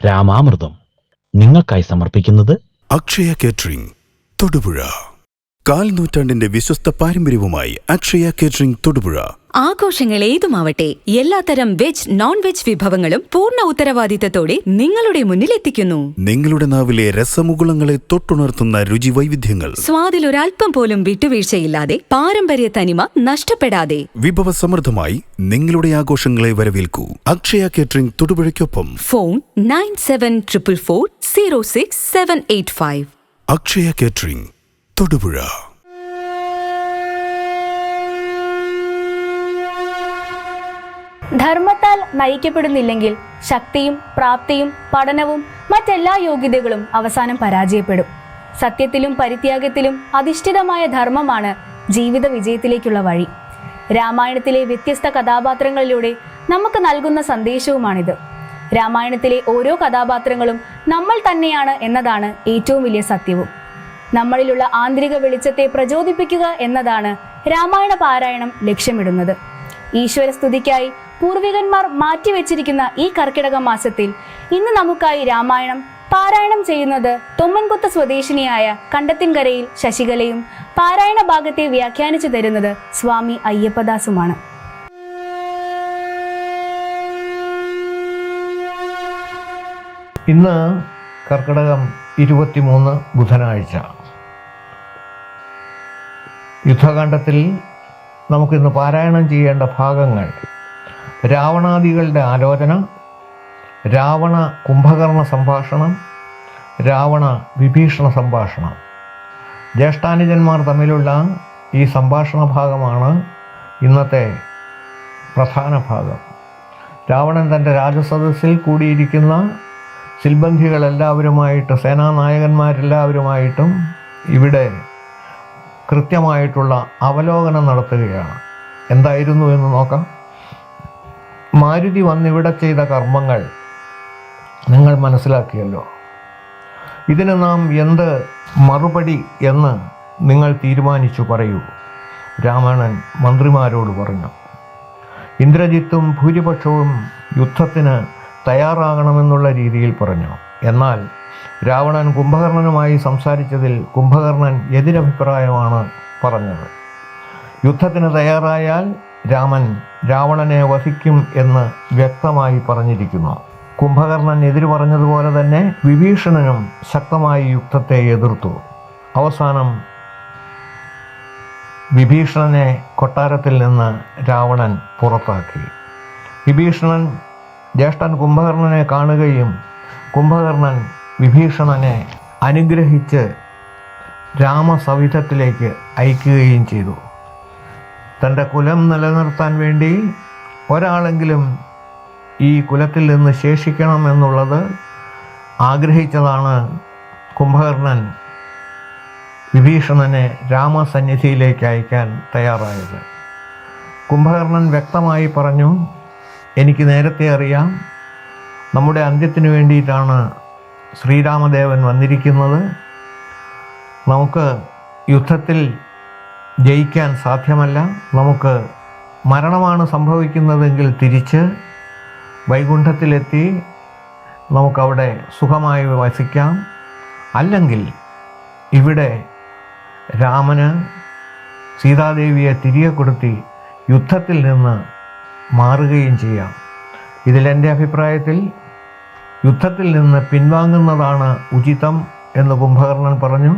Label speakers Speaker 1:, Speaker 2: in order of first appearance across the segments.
Speaker 1: രാമാമൃതം നിങ്ങൾക്കായി സമർപ്പിക്കുന്നത്
Speaker 2: അക്ഷയ കേറ്ററിംഗ് തൊടുപുഴ. 4 നൂറ്റാണ്ടിന്റെ വിശ്വസ്ത പാരമ്പര്യവുമായി അക്ഷയ കേറ്ററിംഗ് തൊടുപുഴ.
Speaker 3: ആഘോഷങ്ങൾ ഏതുമാവട്ടെ, എല്ലാത്തരം വെജ് നോൺ വെജ് വിഭവങ്ങളും പൂർണ്ണ ഉത്തരവാദിത്തത്തോടെ നിങ്ങളുടെ മുന്നിൽ എത്തിക്കുന്നു.
Speaker 2: നിങ്ങളുടെ നാവിലെ രസമുകുളങ്ങളെ തൊട്ടുണർത്തുന്ന രുചി വൈവിധ്യങ്ങൾ,
Speaker 3: സ്വാദിൽ ഒരൽപ്പം പോലും വിട്ടുവീഴ്ചയില്ലാതെ, പാരമ്പര്യ തനിമ നഷ്ടപ്പെടാതെ
Speaker 2: വിഭവസമൃദ്ധമായി നിങ്ങളുടെ ആഘോഷങ്ങളെ വരവേൽക്കൂ. അക്ഷയ കേറ്ററിംഗ് തൊടുപുഴയ്ക്കൊപ്പം
Speaker 3: ഫോൺ 9744406785.
Speaker 2: അക്ഷയ കേറ്ററിംഗ് തൊടുപുഴ.
Speaker 4: ധർമ്മത്താൽ നയിക്കപ്പെടുന്നില്ലെങ്കിൽ ശക്തിയും പ്രാപ്തിയും പഠനവും മറ്റെല്ലാ യോഗ്യതകളും അവസാനം പരാജയപ്പെടും. സത്യത്തിലും പരിത്യാഗത്തിലും അധിഷ്ഠിതമായ ധർമ്മമാണ് ജീവിത വിജയത്തിലേക്കുള്ള വഴി. രാമായണത്തിലെ വ്യത്യസ്ത കഥാപാത്രങ്ങളിലൂടെ നമുക്ക് നൽകുന്ന സന്ദേശവുമാണിത്. രാമായണത്തിലെ ഓരോ കഥാപാത്രങ്ങളും നമ്മൾ തന്നെയാണ് എന്നതാണ് ഏറ്റവും വലിയ സത്യവും. നമ്മളിലുള്ള ആന്തരിക വെളിച്ചത്തെ പ്രചോദിപ്പിക്കുക എന്നതാണ് രാമായണ പാരായണം ലക്ഷ്യമിടുന്നത്. ഈശ്വരസ്തുതിക്കായി പൂർവികന്മാർ മാറ്റിവെച്ചിരിക്കുന്ന ഈ കർക്കിടക മാസത്തിൽ ഇന്ന് നമുക്കായി രാമായണം പാരായണം ചെയ്യുന്നത് തൊമ്മൻകുത്ത് സ്വദേശിനിയായ കണ്ടത്തിൻകരയിൽ ശശികലയും പാരായണ ഭാഗത്തെ വ്യാഖ്യാനിച്ചു തരുന്നത് സ്വാമി അയ്യപ്പദാസുമാണ്.
Speaker 5: ഇന്ന് കർക്കിടകം 23 ബുധനാഴ്ച. യുദ്ധകാണ്ഡത്തിൽ നമുക്കിന്ന് പാരായണം ചെയ്യേണ്ട ഭാഗങ്ങൾ: രാവണാദികളുടെ ആലോചന, രാവണ കുംഭകർണ സംഭാഷണം, രാവണ വിഭീഷണ സംഭാഷണം. ജ്യേഷ്ഠാനുജന്മാർ തമ്മിലുള്ള ഈ സംഭാഷണ ഭാഗമാണ് ഇന്നത്തെ പ്രധാന ഭാഗം. രാവണൻ തൻ്റെ രാജസദസ്സിൽ കൂടിയിരിക്കുന്ന സിൽബന്ധികളെല്ലാവരുമായിട്ട്, സേനാനായകന്മാരെല്ലാവരുമായിട്ടും ഇവിടെ കൃത്യമായിട്ടുള്ള അവലോകനം നടത്തുകയാണ്. എന്തായിരുന്നു എന്ന് നോക്കാം. മാരുതി വന്നിവിടെ ചെയ്ത കർമ്മങ്ങൾ നിങ്ങൾ മനസ്സിലാക്കിയല്ലോ. ഇതിന് നാം എന്ത് മറുപടി എന്ന് നിങ്ങൾ തീരുമാനിച്ചു പറയൂ. രാവണൻ മന്ത്രിമാരോട് പറഞ്ഞു. ഇന്ദ്രജിത്തും ഭൂരിപക്ഷവും യുദ്ധത്തിന് തയ്യാറാകണമെന്നുള്ള രീതിയിൽ പറഞ്ഞു. എന്നാൽ രാവണൻ കുംഭകർണനുമായി സംസാരിച്ചതിൽ കുംഭകർണൻ എതിരഭിപ്രായമാണ് പറഞ്ഞത്. യുദ്ധത്തിന് തയ്യാറായാൽ രാമൻ രാവണനെ വധിക്കും എന്ന് വ്യക്തമായി പറഞ്ഞിരിക്കുന്നു. കുംഭകർണൻ എതിര് പറഞ്ഞതുപോലെ തന്നെ വിഭീഷണനും ശക്തമായി യുദ്ധത്തെ എതിർത്തു. അവസാനം വിഭീഷണനെ കൊട്ടാരത്തിൽ നിന്ന് രാവണൻ പുറത്താക്കി. വിഭീഷണൻ ജ്യേഷ്ഠൻ കുംഭകർണനെ കാണുകയും കുംഭകർണൻ വിഭീഷണനെ അനുഗ്രഹിച്ച് രാമസവിധത്തിലേക്ക് അയക്കുകയും ചെയ്തു. തൻ്റെ കുലം നിലനിർത്താൻ വേണ്ടി ഒരാളെങ്കിലും ഈ കുലത്തിൽ നിന്ന് ശേഷിക്കണം എന്നുള്ളത് ആഗ്രഹിച്ചതാണ് കുംഭകർണൻ വിഭീഷണനെ രാമസന്നിധിയിലേക്ക് അയക്കാൻ തയ്യാറായത്. കുംഭകർണൻ വ്യക്തമായി പറഞ്ഞു, എനിക്ക് നേരത്തെ അറിയാം, നമ്മുടെ അന്ത്യത്തിന് വേണ്ടിയിട്ടാണ് ശ്രീരാമദേവൻ വന്നിരിക്കുന്നത്. നമുക്ക് യുദ്ധത്തിൽ ജയിക്കാൻ സാധ്യമല്ല. നമുക്ക് മരണമാണ് സംഭവിക്കുന്നതെങ്കിൽ തിരിച്ച് വൈകുണ്ഠത്തിലെത്തി നമുക്കവിടെ സുഖമായി വസിക്കാം. അല്ലെങ്കിൽ ഇവിടെ രാമന് സീതാദേവിയെ തിരികെ കൊടുത്തി യുദ്ധത്തിൽ നിന്ന് മാറുകയും ചെയ്യാം. ഇതിലെൻ്റെ അഭിപ്രായത്തിൽ യുദ്ധത്തിൽ നിന്ന് പിൻവാങ്ങുന്നതാണ് ഉചിതം എന്ന് കുംഭകർണൻ പറഞ്ഞു.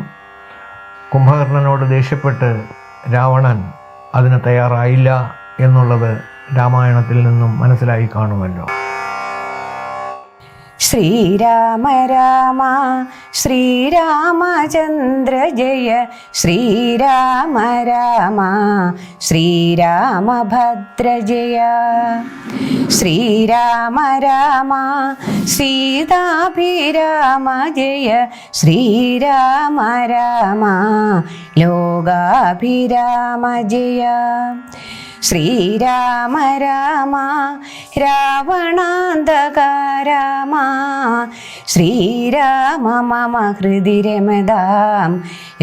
Speaker 5: കുംഭകർണനോട് ദേഷ്യപ്പെട്ട് രാവണൻ അതിന് തയ്യാറായില്ല എന്നുള്ളത് രാമായണത്തിൽ നിന്നും മനസ്സിലായി കാണുമല്ലോ.
Speaker 6: ശ്രീരാമ രാമ ശ്രീരാമചന്ദ്ര ജയ ശ്രീരാമ രാമ ശ്രീരാമഭദ്ര ജയ ശ്രീരാമ രാമ സീതാഭിരാമ ജയ ശ്രീരാമ രാമ ലോകാഭിരാമ ജയ ശ്രീരാമ രാമ രാവണാന്തക രാമ ശ്രീരാമ മമ ഹൃദി രമതാം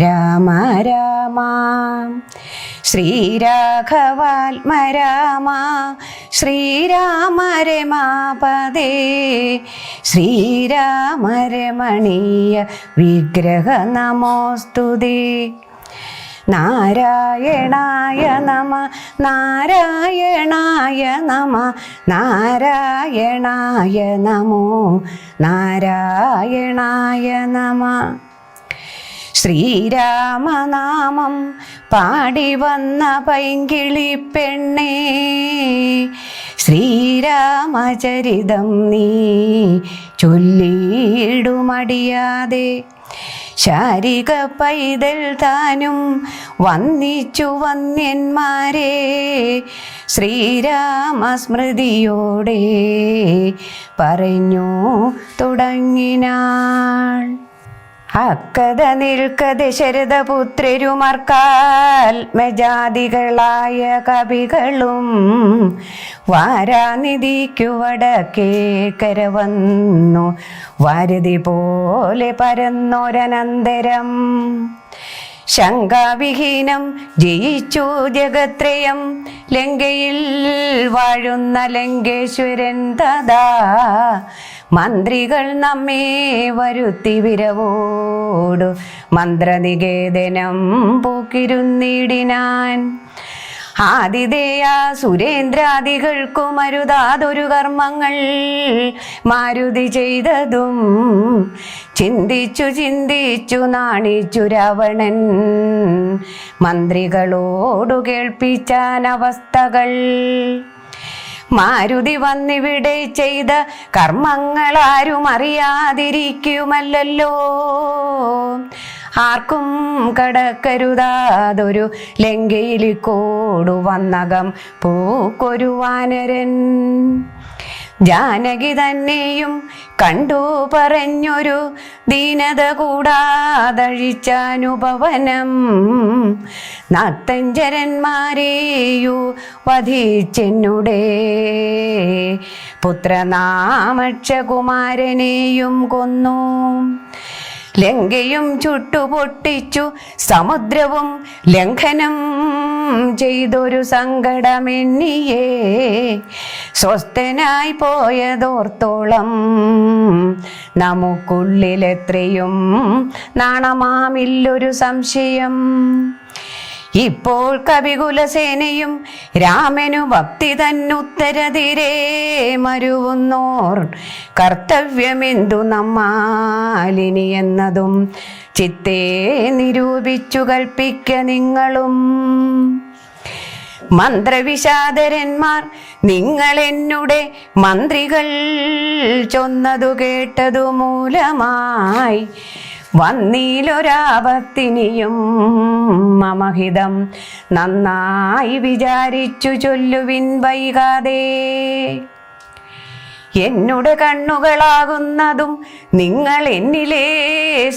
Speaker 6: രാമ രാമ ശ്രീരാഘവാത്മ രാമ ശ്രീരാമ രമാപദേ ശ്രീരാമ രമണീയ വിഗ്രഹ നമോസ്തുതേ നാരായണായ നമ നാരായണായ നമ നാരായണായ നമോ നാരായണായ നമ ശ്രീരാമനാമം പാടി വന്ന പൈങ്കിളി പെണ്ണേ ശ്രീരാമചരിതം നീ ചൊല്ലിയിടുമടിയാതെ ശാരിക പൈതൽ താനും വന്നിച്ചു വന്യന്മാരെ ശ്രീരാമസ്മൃതിയോടെ പറഞ്ഞു തുടങ്ങിനാൾ. അക്കത നിൽക്കത ശരദപുത്രരുമർക്കാത്മജാതികളായ കവികളും വാരാനിധിക്കു വടക്കേക്കര വന്നു വാരധി പോലെ പരന്നൊരനന്തരം ശങ്കാവിഹീനം ജയിച്ചു ജഗത്രയം ലങ്കയിൽ വാഴുന്ന ലങ്കേശ്വരൻ തഥാ മന്ത്രികൾ നമ്മെ വരുത്തി വിരവോടു മന്ത്രനികേതനം പൂക്കിരുന്നിടിനാൻ. ആതിഥേയ സുരേന്ദ്രാദികൾക്കു മരുതാതൊരു കർമ്മങ്ങൾ മാരുതി ചെയ്തതും ചിന്തിച്ചു ചിന്തിച്ചു നാണിച്ചു രാവണൻ മന്ത്രികളോടു കേൾപ്പിച്ചാൻ അവസ്ഥകൾ. മാരുതി വന്നിവിടെ ചെയ്ത കർമ്മങ്ങൾ ആരും അറിയാതിരിക്കുമല്ലോ. ആർക്കും കടക്കരുതാതൊരു ലങ്കയിലിക്കോടു വന്നകം പൂക്കൊരു വാനരൻ ജാനകി തന്നെയും കണ്ടു പറഞ്ഞൊരു ദീനത കൂടാതഴിച്ചാനുപവനം നക്തഞ്ചരന്മാരെയു വധിച്ചെന്നുടേ പുത്രനാമക്ഷകുമാരനെയും കൊന്നു. ലങ്കയും ചുട്ടുപൊട്ടിച്ചു സമുദ്രവും ലംഘനം ചെയ്തൊരു സങ്കടമെന്നിയേ സ്വസ്ഥനായി പോയതോർത്തോളം നമുക്കുള്ളിലെത്രയും നാണമാമില്ലൊരു സംശയം. ഇപ്പോൾ കവികുലസേനയും രാമനു ഭക്തി തന്നുത്തരതിരേ മരുവുന്നോർ കർത്തവ്യമെന്തു നമ്മാലിനി എന്നതും ചിത്തേ നിരൂപിച്ചു കൽപ്പിക്ക നിങ്ങളും. മന്ത്രവിഷാദരന്മാർ നിങ്ങൾ എന്നുടെ മന്ത്രികൾ ചൊന്നതു കേട്ടതു മൂലമായി വന്നീലൊരാപത്തിനിയും മമഹിതം നന്നായി വിചാരിച്ചു ചൊല്ലുവിൻ വൈകാതെ. എന്നുടെ കണ്ണുകളാകുന്നതും നിങ്ങൾ എന്നിലെ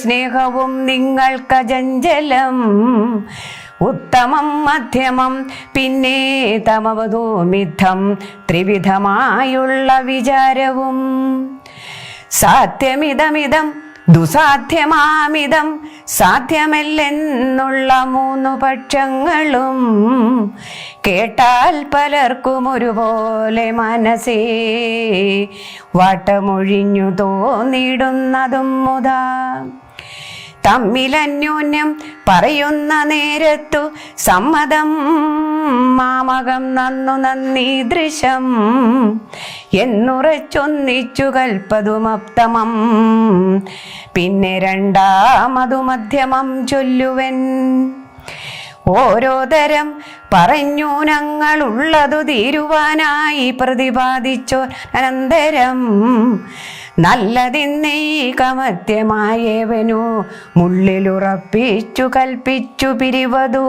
Speaker 6: സ്നേഹവും നിങ്ങൾക്കജഞ്ചലം ഉത്തമം മധ്യമം പിന്നെ തമവധൂമിദ്ധം ത്രിവിധമായുള്ള വിചാരവും. സാധ്യമിതമിതം ദുസാധ്യമാമിതം സാധ്യമല്ലെന്നുള്ള മൂന്നു പക്ഷങ്ങളും കേട്ടാൽ പലർക്കും ഒരുപോലെ മനസ്സേ വാട്ടമൊഴിഞ്ഞു തോന്നിടുന്നതും മുതാ. തമ്മിലന്യോന്യം പറയുന്ന നേരത്തു സമ്മതം മാമകം നന്നു നന്ദീദൃശം എന്നുറച്ചൊന്നിച്ചു കൽപ്പതുമപ്തമം പിന്നെ രണ്ടാമതു മധ്യമം ചൊല്ലുവൻ. ഓരോ തരം പറഞ്ഞു ഞങ്ങളുള്ളതു തീരുവാനായി പ്രതിപാദിച്ചോ അനന്തരം നല്ലതിന്നൈകമത്യമായവനു മുള്ളിലുറപ്പിച്ചു കൽപ്പിച്ചു പിരിവതു.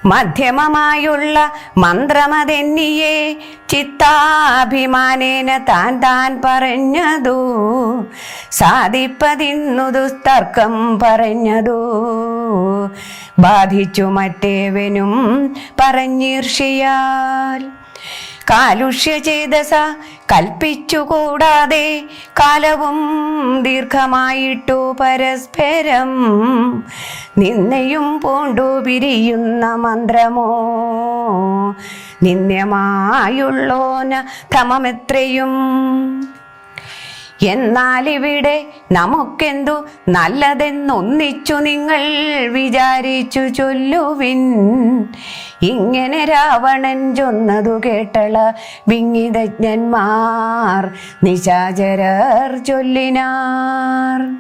Speaker 6: മധ്യമമായുള്ള മന്ത്രമതെന്നിയെ ചിത്താഭിമാനേന താൻ പറഞ്ഞതു സാധിപ്പതിന്നു ദുസ്തർക്കം പറഞ്ഞതു ബാധിച്ചു മറ്റേവനും പറഞ്ഞീർഷിയാൽ കാലുഷ്യചേതസ കൽപ്പിച്ചുകൂടാതെ കാലവും ദീർഘമായിട്ടു പരസ്പരം നിന്നയും പൂണ്ടു പിരിയുന്ന മന്ത്രമോ നിന്ദ്യമായുള്ളോന ഭ്രമമെത്രയും. എന്നാലിവിടെ നമുക്കെന്തു നല്ലതെന്നൊന്നിച്ചു നിങ്ങൾ വിചാരിച്ചു ചൊല്ലുവിൻ. ഇങ്ങനെ രാവണൻ ചൊന്നതു കേട്ടള വിങ്ങിതജ്ഞന്മാർ നിശാചരർ ചൊല്ലിനാർ.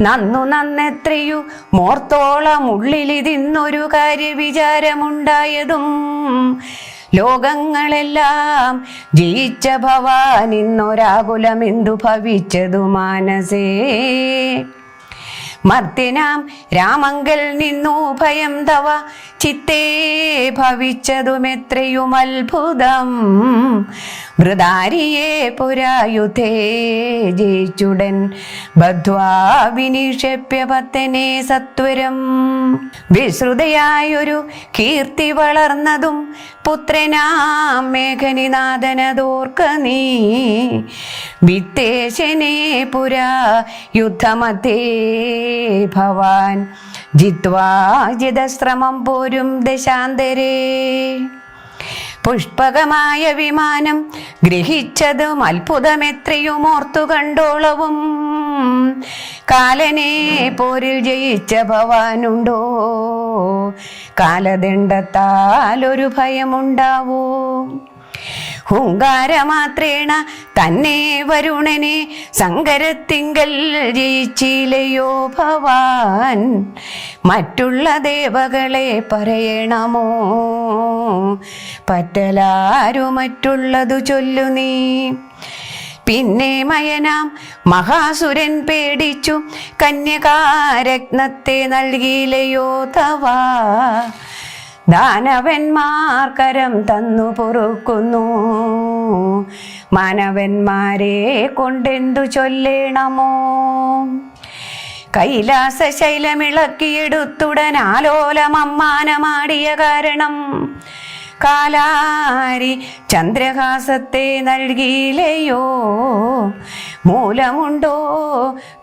Speaker 6: നന്നെത്രയു മോർത്തോളം ഉള്ളിലിതിന്നൊരു കാര്യവിചാരമുണ്ടായതും ലോകങ്ങളെല്ലാം ജയിച്ച ഭവാൻ ഇന്നൊരാകുലമെന്തു ഭവിച്ചതു മാനസേ. മർത്തിനാം രാമങ്കൽ നിന്നു ഭയം തവ ചിത്തേ ഭവിച്ചതുമെത്രയും അത്ഭുതം. വൃതാരിയെ പുരായുധേ ജയിച്ചുടൻ ബദ്ധ്വാ വിനിക്ഷേപ്യ പത്തനെ സത്വരം. വിശ്രുതയായൊരു കീർത്തി വളർന്നതും പുത്രനാം മേഘനിനാഥനതോർക്ക നീ. വിത്തേശനെ പുരാ യുദ്ധമധ്യേ ഭവാൻ ജിത്വാ ജിതശ്രമം പോരും ദശാന്തരേ. പുഷ്പകമായ വിമാനം ഗ്രഹിച്ചതും അത്ഭുതമെത്രയും ഓർത്തു കണ്ടോളവും. കാലനെ പോരിൽ ജയിച്ച ഭവാനുണ്ടോ കാലദണ്ഡത്താൽ ഒരു ഭയമുണ്ടാവോ. ഹുങ്കാരമാത്രേണ തന്നെ വരുണനെ സങ്കരത്തിങ്കൽ ജയിച്ചില്ലയോ ഭവാൻ. മറ്റുള്ള ദേവകളെ പറയണമോ പറ്റലാരു മറ്റുള്ളതു ചൊല്ലു നീ. പിന്നെ മയനാം മഹാസുരൻ പേടിച്ചു കന്യകാരത്നത്തെ നൽകിയില്ലയോ തവ. ദാനവന്മാർ കരം തന്നു പൊറുക്കുന്നു മാനവന്മാരെ കൊണ്ടെന്തു ചൊല്ലേണമോ. കൈലാസ ശൈലമിളക്കിയെടുത്തുടനാലോലമമ്മാനമാടിയ കാരണം കാലാരി ചന്ദ്രഹാസത്തെ നൽകിയില്ലയോ. മൂലമുണ്ടോ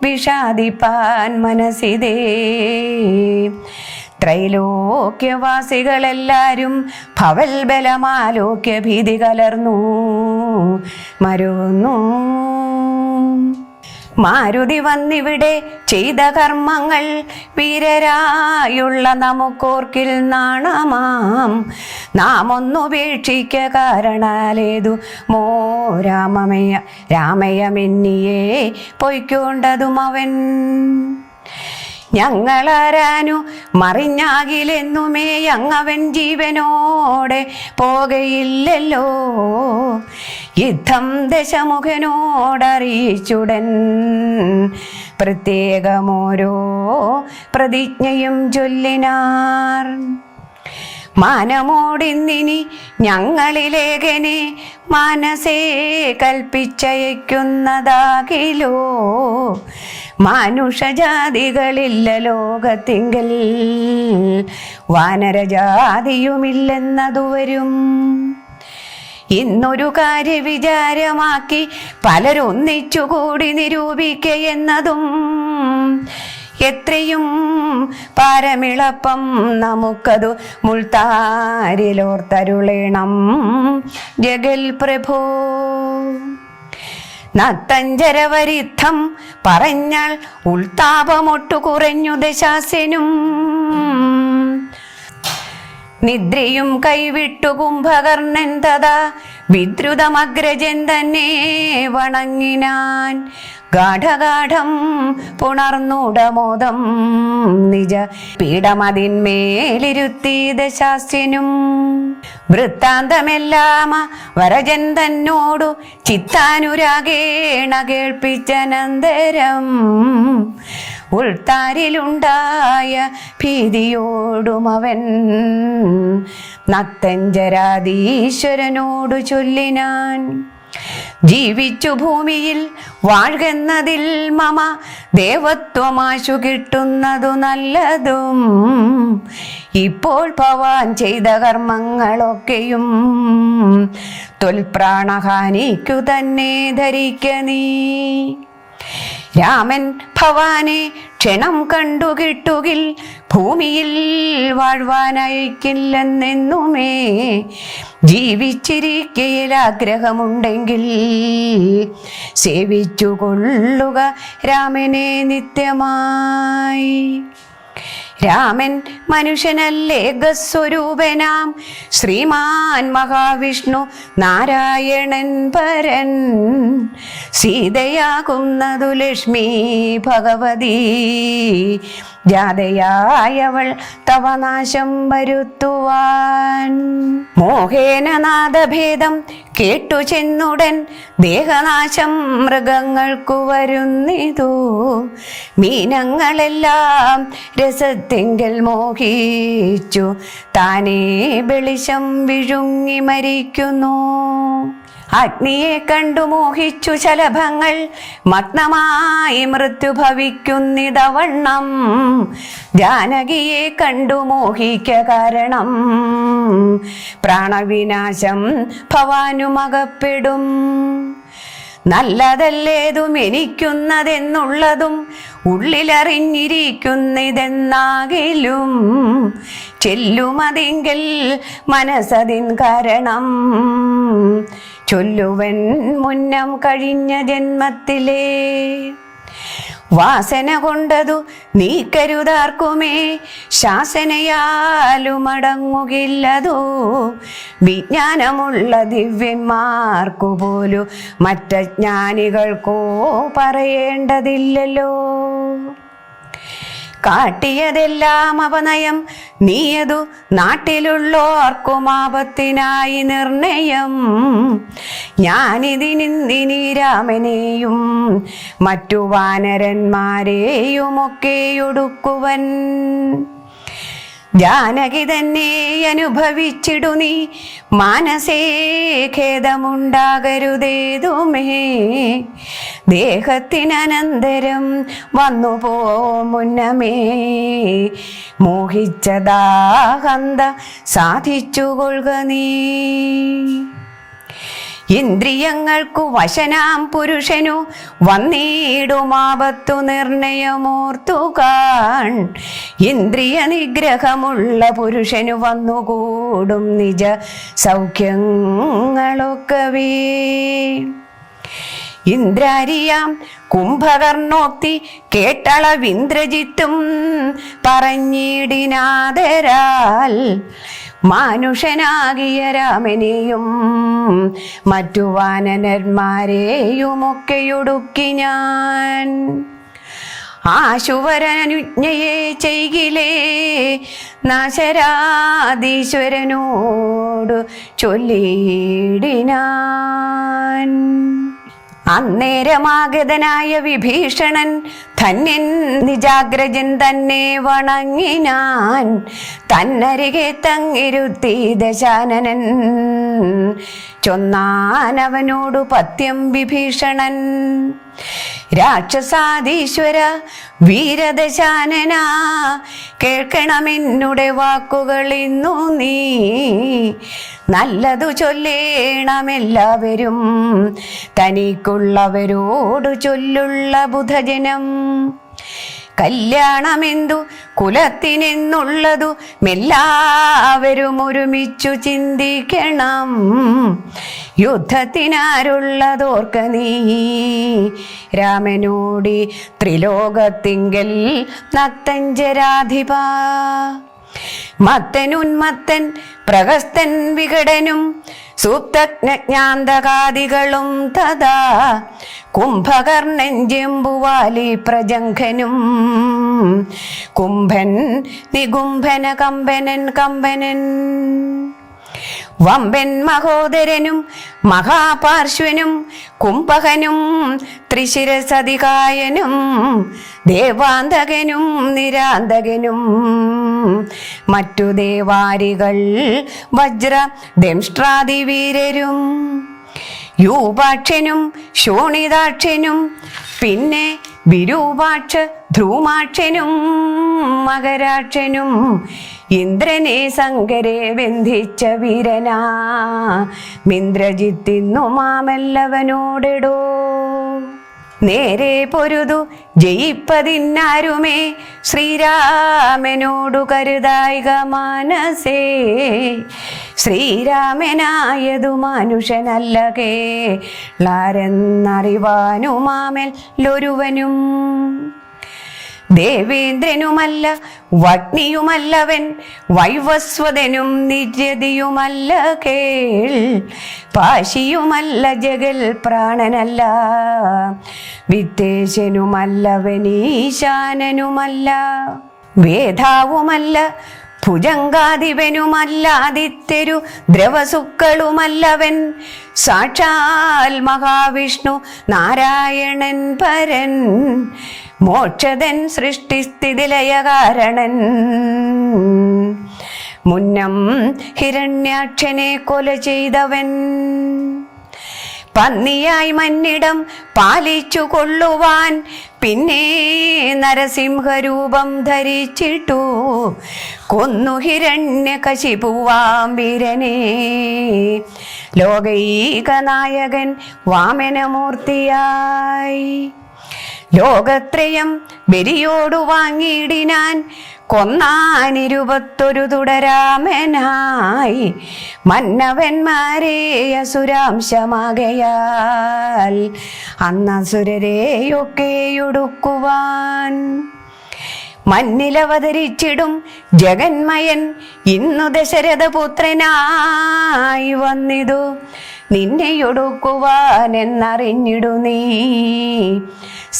Speaker 6: വിഷാദിപ്പാൻ മനസ്സിതേ. ത്രൈലോക്യവാസികളെല്ലാരും ഭവൽ ബലമാലോക്യ ഭീതി കലർന്നു മരുന്നു. മാരുതി വന്നിവിടെ ചെയ്ത കർമ്മങ്ങൾ വീരരായുള്ള നമുക്കോർക്കിൽ നാണമാം. നാം ഒന്നുപേക്ഷിക്ക കാരണാലേതു മോ രാമയമെന്നിയെ പൊയ്ക്കൊണ്ടതും അവൻ. ഞങ്ങളാരാനു മറിഞ്ഞാകിലെന്നുമേ അങ്ങവൻ ജീവനോടെ പോകയില്ലല്ലോ. യുദ്ധം ദശമുഖനോടറിയിച്ചുടൻ പ്രത്യേകമോരോ പ്രതിജ്ഞയും ചൊല്ലിനാർ. മാനമോടിന്നിനി ഞങ്ങളിലേഖനെ മനസ്സേ കൽപ്പിച്ചയക്കുന്നതാകിലോ. മാനുഷജാതികളില്ല ലോകത്തിങ്കൽ വാനരജാതിയുമില്ലെന്നതു വരും. ഇന്നൊരു കാര്യവിചാരമാക്കി പലരൊന്നിച്ചുകൂടി നിരൂപിക്കയെന്നതും എത്രയും പാരമിളപ്പം നമുക്കതു മുൾത്താരിലോർത്തരുളേണം ജഗൽ പ്രഭോ. നത്തഞ്ചരവരിദ്ധം പറഞ്ഞാൽ ഉൾത്താപമൊട്ടു കുറഞ്ഞു ദശാസ്യനും. നിദ്രയും കൈവിട്ടു കുംഭകർണൻ തഥാ വിദ്രുതമഗ്രജൻ തന്നെ വണങ്ങിനാൻ. ഗാഠഗാഠം പുണർന്നുടമോദം നിജ പീഠമതിന്മേലിരുത്തി ദശാസ്യനും. വൃത്താന്തമെല്ലാം വരജൻ തന്നോടു ചിത്താനുരാഗേണ കേൾപ്പിച്ചനന്തരം ഉൾത്താരിലുണ്ടായ ഭീതിയോടുമവൻ നക്തഞ്ചരാധീശ്വരനോടു ചൊല്ലിനാൻ, ജീവിച്ചു ഭൂമിയിൽ വാഴ്കെന്നതിൽ മമ ദേവത്വമാശു കിട്ടുന്നതു നല്ലതും. ഇപ്പോൾ ഭവാൻ ചെയ്ത കർമ്മങ്ങളൊക്കെയും ത്വൽപ്രാണഹാനിക്കു തന്നെ ധരിക്ക നീ. രാമൻ ഭവാനെ ക്ഷണം കണ്ടു കിട്ടുകിൽ ഭൂമിയിൽ വാഴ്വാനയക്കില്ലെന്നെന്നുമേ. ജീവിച്ചിരിക്കയിൽ ആഗ്രഹമുണ്ടെങ്കിൽ സേവിച്ചു കൊള്ളുക രാമനെ നിത്യമായി. രാമൻ മനുഷ്യനല്ലേ ഗസ്വരൂപനാം ശ്രീമാൻ മഹാവിഷ്ണു നാരായണൻ പരൻ. സീതയാകുന്നതു ലക്ഷ്മി ഭഗവതി, ജാതയായവൾ തവ നാശം വരുത്തുവാൻ. മോഹേന നാദഭേദം കേട്ടു ചെന്നുടൻ ദേഹനാശം മൃഗങ്ങൾക്കു വരുന്നിതു. മീനങ്ങളെല്ലാം രസത്തിങ്കൽ മോഹിച്ചു താനേ വെളിച്ചം വിഴുങ്ങി മരിക്കുന്നു. അഗ്നിയെ കണ്ടു മോഹിച്ചു ശലഭങ്ങൾ മഗ്നമായി മൃത്യു ഭവിക്കുന്നിതവണ്ണം. ജാനകിയെ കണ്ടു മോഹിക്ക കാരണം പ്രാണവിനാശം ഭവാനുമകപ്പെടും. നല്ലതല്ലേതും എനിക്കുന്നതെന്നുള്ളതും ഉള്ളിലറിഞ്ഞിരിക്കുന്നിതെന്നാകിലും ചെല്ലുമതെങ്കിൽ മനസ്സതിൻ കാരണം ചൊല്ലുവൻ മുന്നം കഴിഞ്ഞ ജന്മത്തിലേ. വാസന കൊണ്ടതു നീക്കരുതാർക്കുമേ, ശാസനയാലുമടങ്ങുകില്ലതു. വിജ്ഞാനമുള്ള ദിവ്യന്മാർക്കു പോലും മറ്റജ്ഞാനികൾക്കോ പറയേണ്ടതില്ലല്ലോ. കാട്ടിയതെല്ലാം അപനയം നീയതു നാട്ടിലുള്ളോർക്കും ആപത്തിനായി നിർണയം. ഞാനിതിനിന്ദിനി രാമനെയും മറ്റു വാനരന്മാരെയുമൊക്കെയൊടുക്കുവൻ. ജാനകി തന്നെ അനുഭവിച്ചിടു നീ, മാനസേ ഖേദമുണ്ടാകരുതേതുമേ. ദേഹത്തിനനന്തരം വന്നുപോ മുന്നമേ, മോഹിച്ചതാഹന്ത സാധിച്ചുകൊള്ളുക നീ. ഇന്ദ്രിയങ്ങൾക്കു വശനാം പുരുഷനു വന്നിടുമാപത്തു നിർണയമോർത്തുകാൺ. ഇന്ദ്രിയ നിഗ്രഹമുള്ള പുരുഷനു വന്നുകൂടും നിജ സൗഖ്യങ്ങളൊക്കവേ. ഇന്ദ്രാരിയാം കുംഭകർണോക്തി കേട്ടളവിന്ദ്രജിത്തും പറഞ്ഞിടിനാദരാൽ. മാനുഷനാകിയ രാമനെയും മറ്റു വാനരന്മാരെയുമൊക്കെയൊടുക്കി ഞാൻ. ആശുവരനുജ്ഞയെ ചെയ്കിലേ നാശരാധീശ്വരനോടു ചൊല്ലിയിടിനാൻ. അന്നേരമാഗതനായ വിഭീഷണൻ ധന്യൻ നിജാഗ്രജൻ തന്നെ വണങ്ങിനാൻ. തന്നരികെ തങ്ങിരുത്തി ദശാനനൻ ചൊന്നാനവനോടു പത്യം വിഭീഷണൻ. രാക്ഷസാധീശ്വര വീരദശാനന, കേൾക്കണമെന്നുടെ വാക്കുകൾ ഇന്നു നീ. നല്ലതു ചൊല്ലേണമെല്ലാവരും, തനിക്കുള്ളവരോടു ചൊല്ലുള്ള ബുധജനം. കല്യാണമെന്തു കുലത്തിനെന്നുള്ളതു മെല്ലാവരും ഒരുമിച്ചു ചിന്തിക്കണം. യുദ്ധത്തിനാരുള്ളതോർക്ക നീ, രാമനോടി ത്രിലോകത്തിങ്കൽ നക്തഞ്ചരാധിപ. മത്തനുന്മത്തൻ പ്രഹസ്തൻ വികടനും സൂപ്തജ്ഞാന്തകാദികളും തഥാ കുംഭകർണൻ ജംബുവാലി പ്രജംഘനും കുംഭൻ നികുംഭന കമ്പനൻ കമ്പനൻ. വമ്പൻ മഹോദരനും മഹാപാർശ്വനും കുംഭകനും ത്രിശിരസതികായനും ദേവാന്തകനും നിരാന്തകനും മറ്റു ദേവാരികൾ വജ്ര ദംഷ്ട്രാദിവീരരും യൂപാക്ഷനും ശോണിതാക്ഷനും പിന്നെ വിരൂപാക്ഷ ധ്രുമാക്ഷനും മകരാക്ഷനും ഇന്ദ്രനെ ശങ്കരെ ബന്ധിച്ച വീരനാ മിന്ദ്രജിത്തിന്നു മാമെല്ലവനോടിടോ നേരെ പൊരുതു ജയിപ്പതിന്നാരുമേ ശ്രീരാമനോടു കരുതായിക മാനസേ ശ്രീരാമനായതു മനുഷ്യനല്ല കേളാരെന്നറിവാനുമാമെല്ലൊരുവനും ദേവേന്ദ്രനുമല്ല വഗ്നിയുമല്ലവൻ വൈവസ്വതനും നിര്യതിയുമല്ല കേൾ പാശിയുമല്ല ജഗൽ പ്രാണനല്ല വിത്തേശനുമല്ലവനീശാനനുമല്ല വേദാവുമല്ല ഭുജങ്കാധിപനുമല്ലാദിത്യരു ദ്രവസുക്കളുമല്ലവൻ സാക്ഷാൽ മഹാവിഷ്ണു നാരായണൻ പരൻ മോക്ഷതൻ സൃഷ്ടിസ്ഥിതിലയകാരണൻ മുന്നം ഹിരണ്യാക്ഷനെ കൊല ചെയ്തവൻ പന്നിയായി മന്നിടം പാലിച്ചു കൊള്ളുവാൻ പിന്നെ നരസിംഹരൂപം ധരിച്ചിട്ടു കൊന്നു ഹിരണ്യകശിപുവാം വീരനെ ലോകൈകനായകൻ വാമനമൂർത്തിയായി ലോകത്രയം ബലിയോടു വാങ്ങിയിടിനാൻ കൊന്നാനിരുപത്തൊരു തുടരാമനായി മന്നവന്മാരെ അസുരാംശമാകയാൽ അന്നസുരരെയൊക്കെയൊടുക്കുവാൻ മന്നിലവതരിച്ചിടും ജഗന്മയൻ ഇന്നു ദശരഥപുത്രനായി വന്നിതു നിന്നെയൊടുക്കുവാനെന്നറിഞ്ഞിടു നീ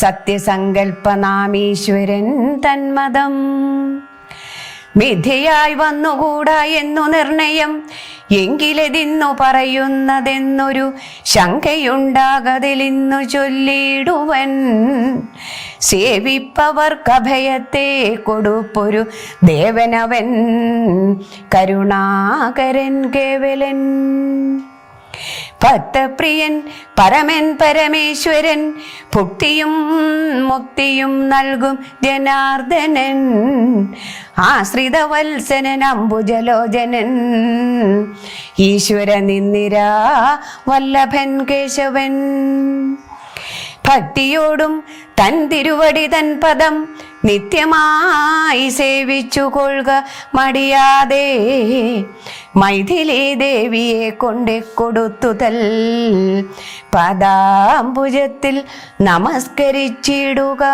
Speaker 6: സത്യസങ്കൽപ്പനാമീശ്വരൻ തന്മതം മിഥ്യയായി വന്നുകൂടാ എന്നു നിർണയം എങ്കിലെതിന്നു പറയുന്നതെന്നൊരു ശങ്കയുണ്ടാകതിലിന്നു ചൊല്ലിടുവൻ സേവിപ്പവർക്കഭയത്തെ കൊടുപ്പൊരു ദേവനവൻ കരുണാകരൻ കേവലൻ ഭക്തപ്രിയൻ പരമൻ പരമേശ്വരൻ ഭുക്തിയും മുക്തിയും നൽകും ജനാർദ്ദനൻ ആശ്രിതവത്സനൻ അംബുജലോചനൻ ഈശ്വര നിന്ദിരാ വല്ലഭൻ കേശവൻ ഭക്തിയോടും തൻ തിരുവടി തൻ പദം നിത്യമായി സേവിച്ചു കൊള്ളുക മടിയാതെ മൈഥിലി ദേവിയെ കൊണ്ടേ കൊടുത്തുതൽ പദാംബുജത്തിൽ നമസ്കരിച്ചിടുക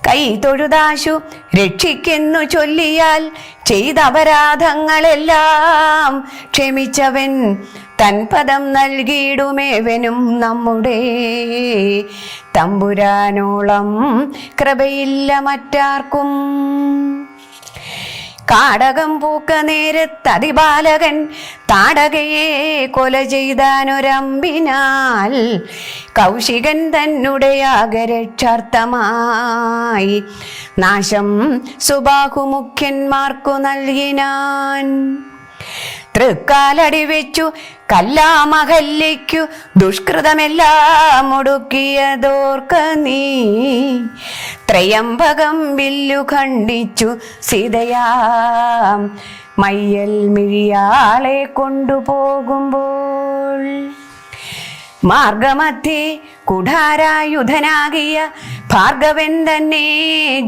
Speaker 6: കൈ തൊഴുതാശു രക്ഷിക്കെന്നു ചൊല്ലിയാൽ ചെയ്ത അപരാധങ്ങളെല്ലാം ക്ഷമിച്ചവൻ തൻപദം നൽകിയിടുമേവനും നമ്മുടെ തമ്പുരാനോളം കൃപയില്ല മറ്റാർക്കും കാടകം പൂക്ക നേരത്തതിബാലകൻ താടകയെ കൊല ചെയ്താനൊരമ്പിനാൽ കൗശികൻ തന്നുടെ യാഗരക്ഷാർത്ഥമായി നാശം സുബാഹുമുഖ്യന്മാർക്കു നൽകിനാൻ തൃക്കാലടി വെച്ചു കല്ലാമഹല്യയ്ക്കു ദുഷ്കൃതമെല്ലാം ഒടുക്കിയതോർക്ക നീ ത്രയംബകം വില്ലു ഖണ്ഡിച്ചു സീതയാം മയ്യൽ മിഴിയാളെ കൊണ്ടുപോകുമ്പോൾ മാർഗമധ്യേ കുഠാരായുധനാകിയ ഭാർഗവൻ തന്നെ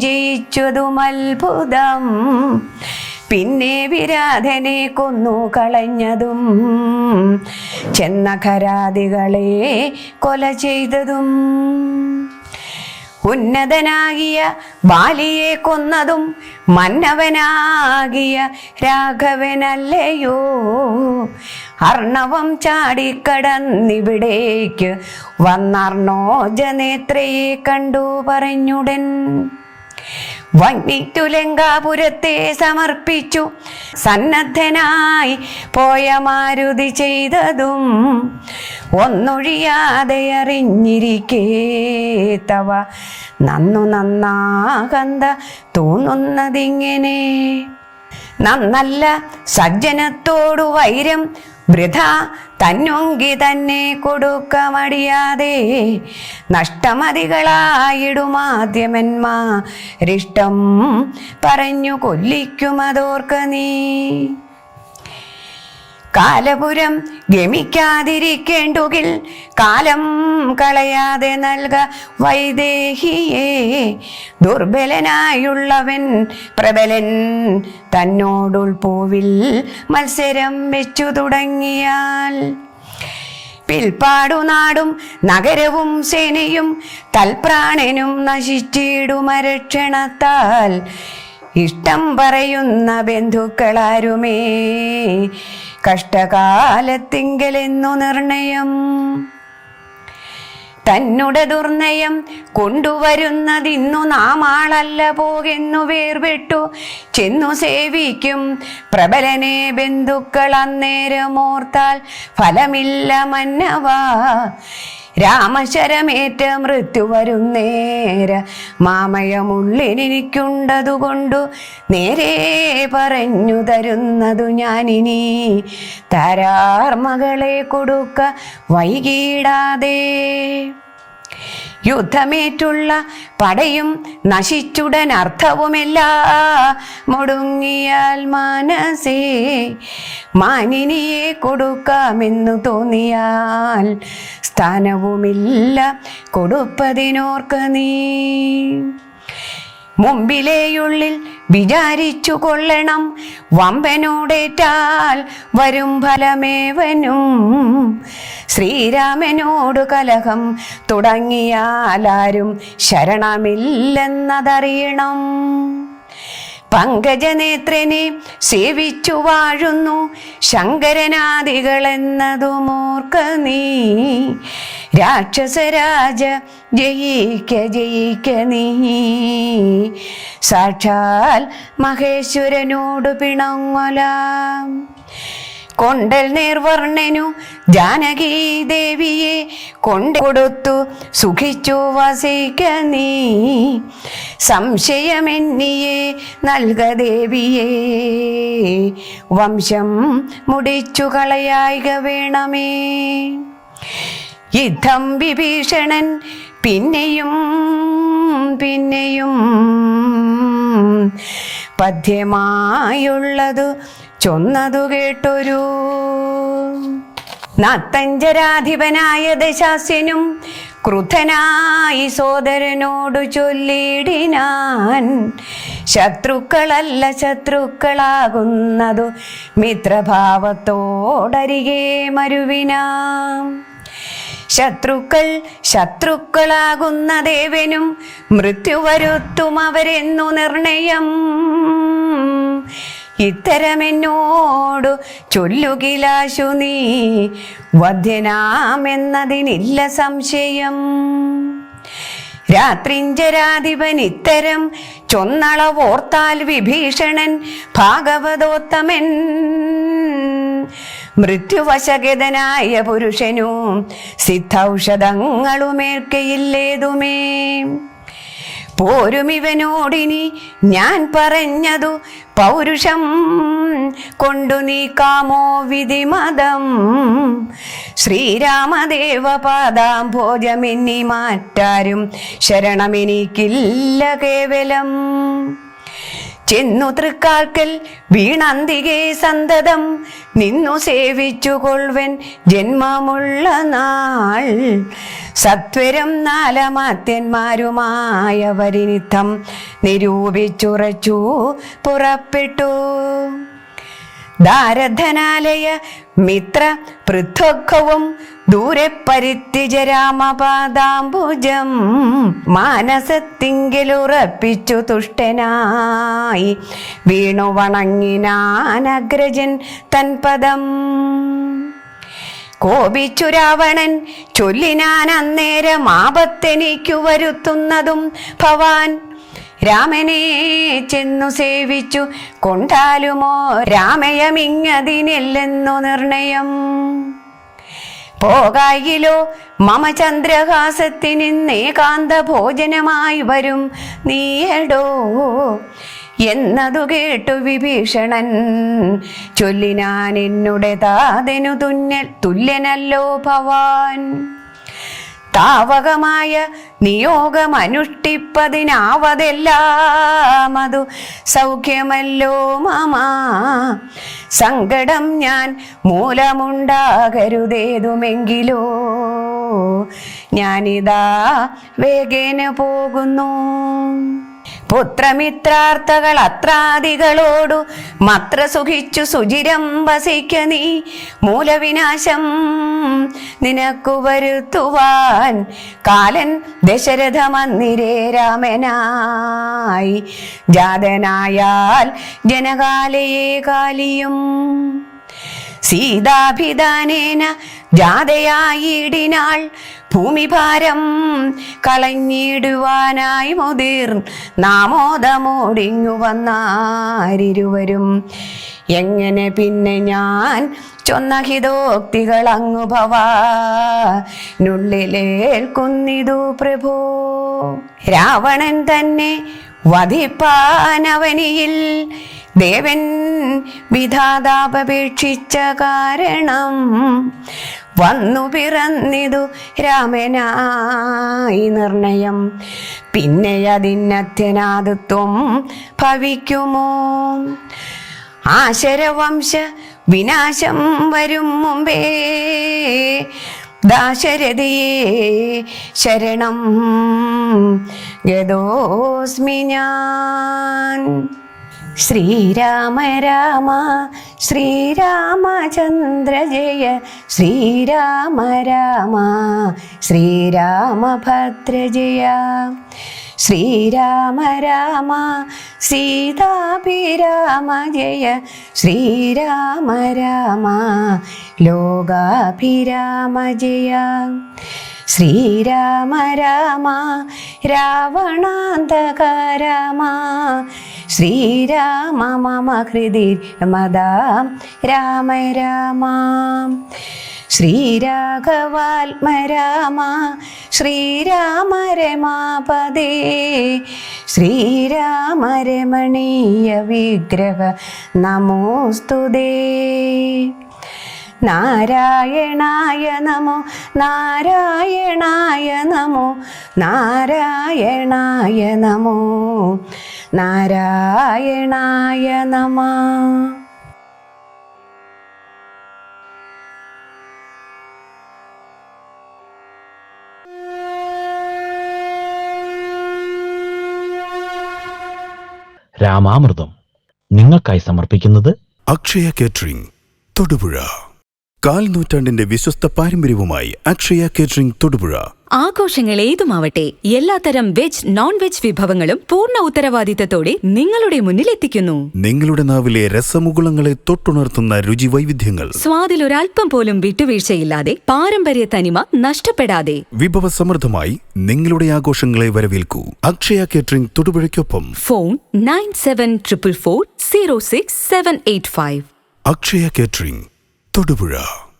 Speaker 6: ജയിച്ചതും അത്ഭുതം പിന്നെ വിരാധനെ കൊന്നു കളഞ്ഞതും ചെന്നഖരാദികളെ കൊല ചെയ്തതും ഉന്നതനാകിയ ബാലിയെ കൊന്നതും മന്നവനാകിയ രാഘവനല്ലയോ അർണവം ചാടിക്കടന്നിവിടേക്ക് വന്നർണോജനേത്രയെ കണ്ടു പറഞ്ഞുടൻ വന്നിട്ടു ലങ്കാപുരത്തെ സമർപ്പിച്ചു സന്നദ്ധനായി പോയ മാരുതി ചെയ്തതും ഒന്നൊഴിയാതെ അറിഞ്ഞിരിക്കേ തവ നന്നാകന്ത തോന്നുന്നതിങ്ങനെ. നന്നല്ല സജ്ജനത്തോടു വൈരം വൃഥ തന്നൊങ്കി തന്നെ കൊടുക്ക മടിയാതെ നഷ്ടമതികളായിടുമാദ്യമന്മാരിഷ്ടം പറഞ്ഞു കൊല്ലിക്കുമതോർക്ക നീ. കാലപുരം ഗമിക്കാതിരിക്കേണ്ടുകിൽ കാലം കളയാതെ നൽക വൈദേഹിയെ. ദുർബലനായുള്ളവൻ പ്രബലൻ തന്നോടുൾപൂവിൽ മത്സരം വെച്ചു തുടങ്ങിയാൽ പിൽപ്പാടു നാടും നഗരവും സേനയും തൽപ്രാണനും നശിച്ചിടുമരക്ഷണത്താൽ ഇഷ്ടം പറയുന്ന ബന്ധുക്കളാരുമേ കഷ്ടകാലത്തിങ്കലെന്നു നിർണയം. തന്നുടെ ദുർനയം കൊണ്ടുവരുന്നതിന്നു നാം ആളല്ല പോകെന്നു വേർപെട്ടു ചെന്നു സേവിക്കും പ്രബലനെ ബന്ധുക്കൾ അന്നേരമോർത്താൽ ഫലമില്ല മന്നവാ. രാമശരമേറ്റ മൃത്യു വരുന്നേര മാമയമുള്ളിനിക്കുണ്ടതുകൊണ്ടു നേരെ പറഞ്ഞു തരുന്നതു ഞാനിനി. താരാർമകളെ കൊടുക്ക വൈകിടാതെ. യുദ്ധമേറ്റുള്ള പടയും നശിച്ചുടൻ അർത്ഥവുമെല്ലാം മുടുങ്ങിയാൽ മനസ്സേ മാനിനിയെ കൊടുക്കാമെന്നു തോന്നിയാൽ സ്ഥാനവുമില്ല കൊടുപ്പതിനോർക്ക നീ. മുമ്പിലേയുള്ളിൽ വിചാരിച്ചു കൊള്ളണം വമ്പനോടേറ്റാൽ വരും ഫലമേവനും. ശ്രീരാമനോടു കലഹം തുടങ്ങിയാലാരും ശരണമില്ലെന്നതറിയണം. പങ്കജനേത്രനെ സേവിച്ചു വാഴുന്നു ശങ്കരനാദികളെന്നതുമോർക്ക നീ. രാക്ഷസരാജ ജയിക്ക നീ. സാക്ഷാൽ മഹേശ്വരനോടു പിണങ്ങൊലാം. കൊണ്ടൽ നേർവർണ്ണനു ജാനകി ദേവിയെ കൊടുത്തു സുഖിച്ചു വസിക്ക നീ. സംശയമെന്നിയെ നൽക ദേവിയെ വംശം മുടിച്ചു കളയായിക വേണമേ. യുദ്ധം വിഭീഷണൻ പിന്നെയും പദ്യമായുള്ളതു ചൊന്നതു കേട്ടൊരു നത്തഞ്ചരാധിപനായ ദശാസ്യനും ക്രുദ്ധനായി സോദരനോടു ചൊല്ലിടിനാൻ. ശത്രുക്കളല്ല ശത്രുക്കളാകുന്നതു മിത്രഭാവത്തോടരികെ മരുവിനാം. ശത്രുക്കൾ ശത്രുക്കളാകുന്ന ദേവനും മൃത്യു വരുത്തും അവരെന്നു നിർണയം. ഇത്തരമെന്നോടു ചൊല്ലുകിലാശു നീ വധ്യനാമെന്നതിനില്ല സംശയം. രാത്രിഞ്ചരാധിപൻ ഇത്തരം ചൊന്നളവോർത്താൽ വിഭീഷണൻ ഭാഗവതോത്തമൻ. മൃത്യുവശഗതനായ പുരുഷനു സിദ്ധൌഷധങ്ങളുമേൽക്കയില്ലേതുമേ. പോരുമിവനോടിനി ഞാൻ പറഞ്ഞതു പൗരുഷം കൊണ്ടു നീക്കാമോ വിധിമതം. ശ്രീരാമദേവ പാദാംഭോജമെന്നി മാറ്റാരും ശരണമെനിക്കില്ല കേവലം. ചെന്നു തൃക്കാൽക്കൽ വീണന്തികെ സന്തതം നിന്നു സേവിച്ചു കൊൾവൻ ജന്മമുള്ള നാൾ. സത്വരം നാലമാത്യന്മാരുമായവരിനിത്തം നിരൂപിച്ചുറച്ചു പുറപ്പെട്ടു. ദാരധനാലയ മിത്ര പൃഥ്വവും ദൂരെ പരിത്യജ രാമപാദാംബുജം. മാനസത്തിങ്കിലുറപ്പിച്ചു തുഷ്ടനായി വീണു വണങ്ങിനാനഗ്രജൻ തൻപദം. കോപിച്ചു രാവണൻ ചൊല്ലിനാൻ അന്നേരം ആപത്തെനിക്കു വരുത്തുന്നതും ഭവാൻ രാമനെ ചെന്നു സേവിച്ചു കൊണ്ടാലുമോ രാമയമിങ്ങതിനെല്ലെന്നു നിർണയം. പോകായിലോ മമ ചന്ദ്രഹാസത്തിനിന്നേകാന്ത ഭോജനമായി വരും നീയടോ എന്നതു കേട്ടു വിഭീഷണൻ ചൊല്ലിനാൻ, എന്നുടെ താതനു തുല്യനല്ലോ ഭവാൻ. താവകമായ നിയോഗമനുഷ്ഠിപ്പതിനാവതെല്ലാം അതു സൗഖ്യമല്ലോ മമ. സങ്കടം ഞാൻ മൂലമുണ്ടാകരുതേതുമെങ്കിലോ ഞാനിതാ വേഗേന പോകുന്നു. പുത്രമിത്രാർത്ഥകൾ അത്രാദികളോടു മത്ര സുഖിച്ചു സുചിരം വസിക്ക നീ. മൂലവിനാശം നിനക്കു വരുത്തുവാൻ കാലൻ ദശരഥ മന്ദിരേ രാമനായി ജാതനായാൽ ജനകാലയെ കാലിയും. സീതാഭിധാനേന ജാതയായിടിനാൾ ഭൂമിഭാരം കളഞ്ഞിടുവാനായി മുതിർ നാമോദമോടിങ്ങു വന്നാരിരുവരും. എങ്ങനെ പിന്നെ ഞാൻ ചൊന്ന ഹിതോക്തികൾ അങ്ങു ഭവാനുള്ളിലേൽക്കുന്നിതു പ്രഭോ. രാവണൻ തന്നെ വധിപ്പാനവനിയിൽ ദേവൻ വിധാതാപേക്ഷിച്ച കാരണം വന്നു പിറന്നിതു രാമനായി നിർണയം. പിന്നെ അതിനത്യനാഥത്വം ഭവിക്കുമോ? ആശരവംശ വിനാശം വരും മുമ്പേ ദാശരഥിയെ ശരണം ഗതോസ്മി ഞാൻ. ശ്രീരാമ രാമ ശ്രീരാമചന്ദ്ര ജയ ശ്രീരാമ രാമ ശ്രീരാമഭദ്ര ജയ. ശ്രീരാമ രാമ സീതാഭിരാമ ജയ ശ്രീരാമ രാമ ലോകാഭിരാമ ജയ. ശ്രീരാമ രാമ രാവണാന്തക രാമ ശ്രീരാമ മമ ഹൃദി മദാം രാമ രാമ. ശ്രീരാഘവാത്മ രാമ ശ്രീരാമ രമാപദേ ശ്രീരാമ രമണീയ വിഗ്രഹ നമോസ്തുതേ. നാരായണായ നമോ നാരായണായ നമോ നാരായണായ നമോ നാരായണായ നമഃ.
Speaker 1: രാമാമൃതം നിങ്ങൾക്കായി സമർപ്പിക്കുന്നത്
Speaker 2: അക്ഷയ കേറ്ററിംഗ് തൊടുപുഴ. കാൽ നൂറ്റാണ്ടിന്റെ വിശ്വസ്ത പാരമ്പര്യവുമായി അക്ഷയ കേറ്ററിംഗ് തൊടുപുഴ.
Speaker 3: ആഘോഷങ്ങൾ ഏതുമാവട്ടെ എല്ലാത്തരം വെജ് നോൺ വെജ് വിഭവങ്ങളും പൂർണ്ണ ഉത്തരവാദിത്തത്തോടെ നിങ്ങളുടെ മുന്നിൽ എത്തിക്കുന്നു.
Speaker 2: നിങ്ങളുടെ നാവിലെ രസമുകുളങ്ങളെ തൊട്ടുണർത്തുന്ന രുചി വൈവിധ്യങ്ങൾ.
Speaker 3: സ്വാദിലൊരൽപ്പം പോലും വിട്ടുവീഴ്ചയില്ലാതെ പാരമ്പര്യ തനിമ നഷ്ടപ്പെടാതെ
Speaker 2: വിഭവസമൃദ്ധമായി നിങ്ങളുടെ ആഘോഷങ്ങളെ വരവേൽക്കൂ. അക്ഷയ കേറ്ററിംഗ് തൊടുപുഴയ്ക്കൊപ്പം
Speaker 3: ഫോൺ 9744406785.
Speaker 2: അക്ഷയ കേറ്ററിംഗ് തൊടുപുഴ.